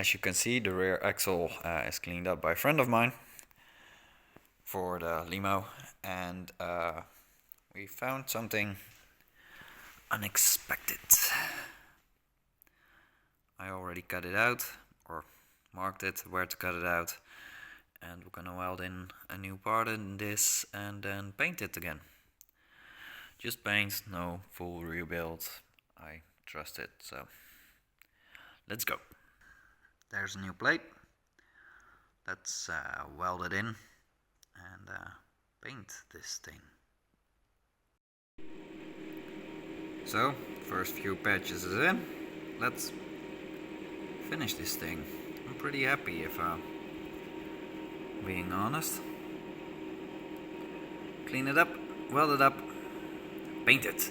as you can see, the rear axle is cleaned up by a friend of mine for the Limo, and we found something unexpected. I already cut it out, or marked it where to cut it out, and we're gonna weld in a new part in this and then paint it again. Just paint, no full rebuild. I trust it, so let's go. There's a new plate. Let's weld it in and paint this thing. So, first few patches is in. Let's finish this thing. I'm pretty happy, if I'm being honest. Clean it up, weld it up, paint it.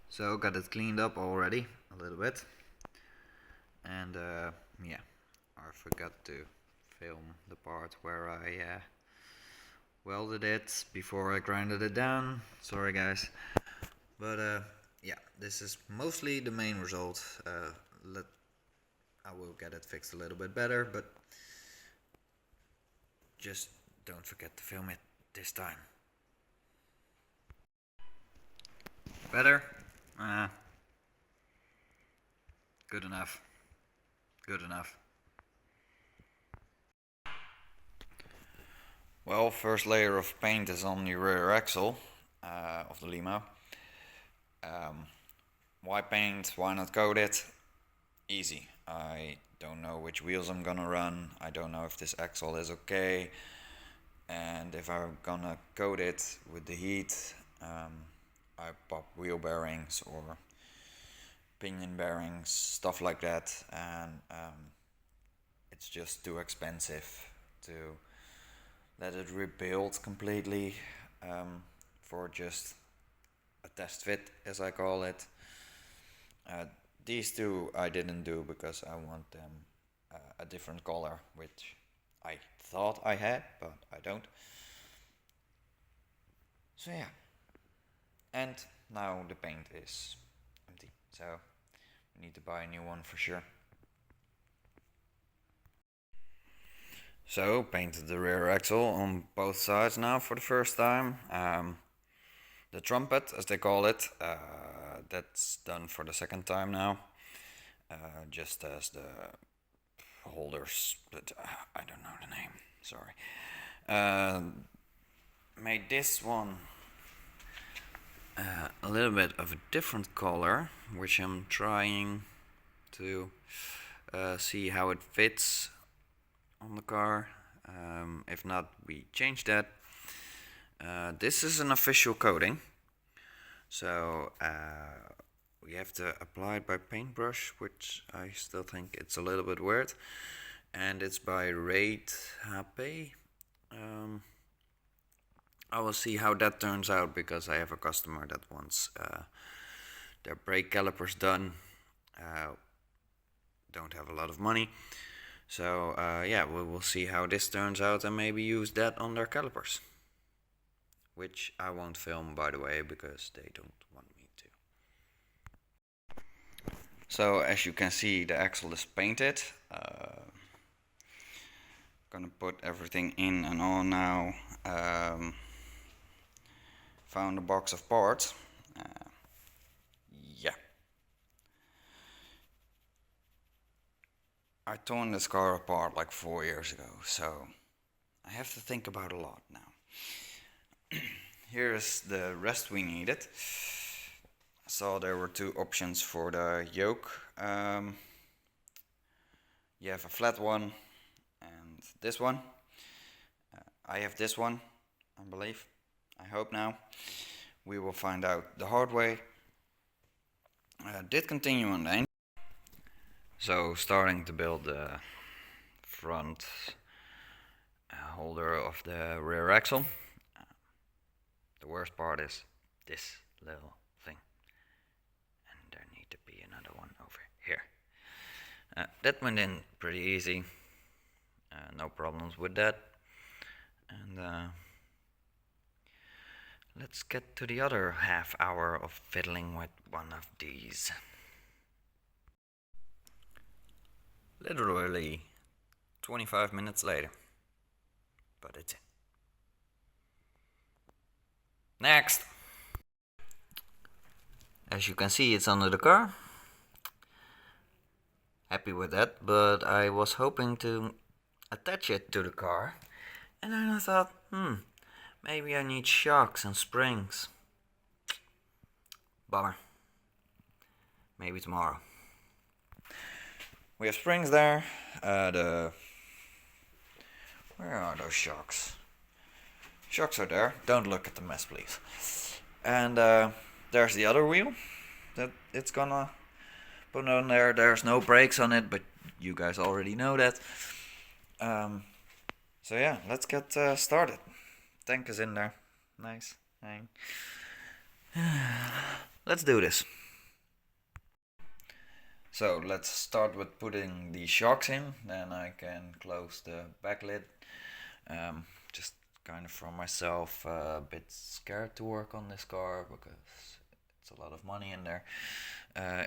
So got it cleaned up already a little bit, and yeah, I forgot to film the part where I welded it before I grinded it down. Sorry guys, but yeah, this is mostly the main result. I will get it fixed a little bit better, but just don't forget to film it this time. Better? Good enough. Good enough. Well, first layer of paint is on the rear axle of the Limo. Why paint? Why not coat it? Easy. I don't know which wheels I'm gonna run. I don't know if this axle is okay. And if I'm gonna coat it with the heat, I pop wheel bearings or pinion bearings, stuff like that, and it's just too expensive to let it rebuild completely for just a test fit, as I call it. These two I didn't do because I want them a different color, which I thought I had, but I don't. So yeah, and now the paint is empty, so we need to buy a new one for sure. So painted the rear axle on both sides now for the first time. The trumpet, as they call it, that's done for the second time now. Just as the holders, but I don't know the name, sorry. Made this one a little bit of a different color, which I'm trying to see how it fits on the car. If not, we change that. This is an official coating, so we have to apply it by paintbrush, which I still think it's a little bit weird, and it's by Raid HP. I will see how that turns out, because I have a customer that wants their brake calipers done. Don't have a lot of money, so yeah, we will see how this turns out and maybe use that on their calipers, which I won't film, by the way, because they don't want me to. So as you can see, the axle is painted. Gonna put everything in and on now. Found a box of parts. Yeah. I torn this car apart like 4 years ago, so I have to think about a lot now. Here's the rest we needed. I saw there were two options for the yoke. You have a flat one and this one. I have this one, I believe. I hope now. We will find out the hard way. Did continue on the engine. So starting to build the front holder of the rear axle. The worst part is this little thing, and there need to be another one over here. That went in pretty easy, no problems with that. And let's get to the other half hour of fiddling with one of these. Literally 25 minutes later. But it's in. Next! As you can see, it's under the car. Happy with that, but I was hoping to attach it to the car. And then I thought, maybe I need shocks and springs. Bummer. Maybe tomorrow. We have springs there. Where are those shocks? Shocks are there. Don't look at the mess, please. And there's the other wheel that it's gonna put on there. There's no brakes on it, but you guys already know that. So yeah, let's get started. Tank is in there. Nice. Hang. Let's do this. So let's start with putting the shocks in, then I can close the back lid. Just kind of for myself, a bit scared to work on this car because it's a lot of money in there.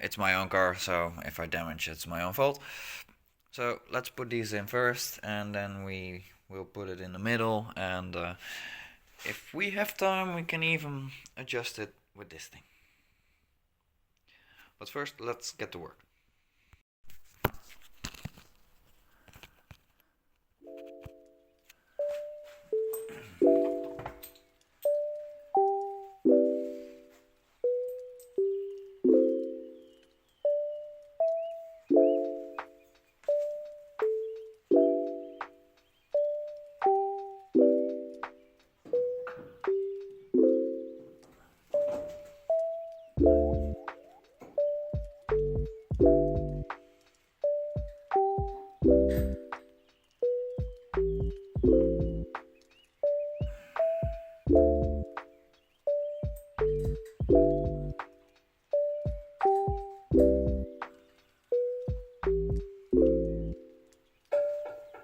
It's my own car, so if I damage it, it's my own fault. So let's put these in first, and then we will put it in the middle, and if we have time, we can even adjust it with this thing. But first, let's get to work.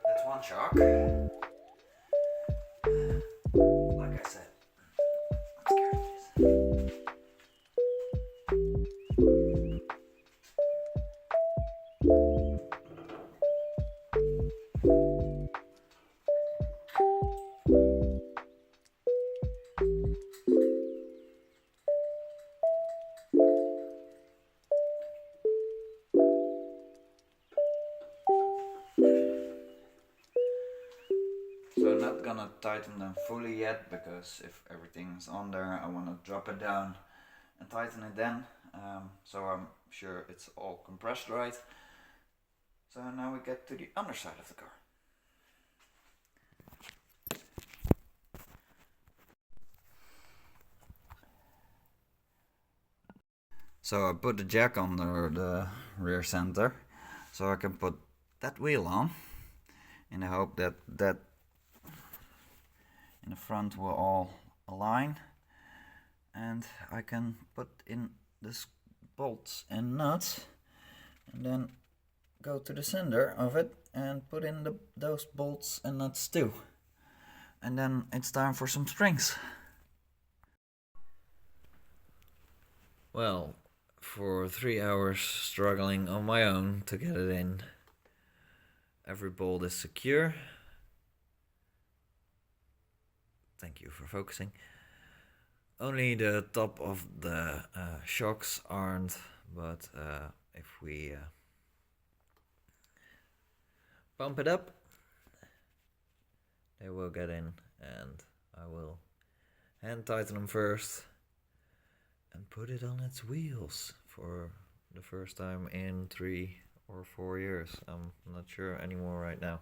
That's one shock. Like I said, I'm scared of this. So I'm not gonna tighten them fully yet, because if everything's on there, I wanna drop it down and tighten it then. So I'm sure it's all compressed right. So now we get to the underside of the car. So I put the jack under the rear center, so I can put that wheel on, in the hope that that in the front will all align, and I can put in this bolts and nuts, and then go to the center of it and put in those bolts and nuts too. And then it's time for some springs. Well, for 3 hours struggling on my own to get it in, every bolt is secure. Thank you for focusing. Only the top of the shocks aren't, but if we pump it up, they will get in, and I will hand tighten them first and put it on its wheels for the first time in 3 or 4 years. I'm not sure anymore right now.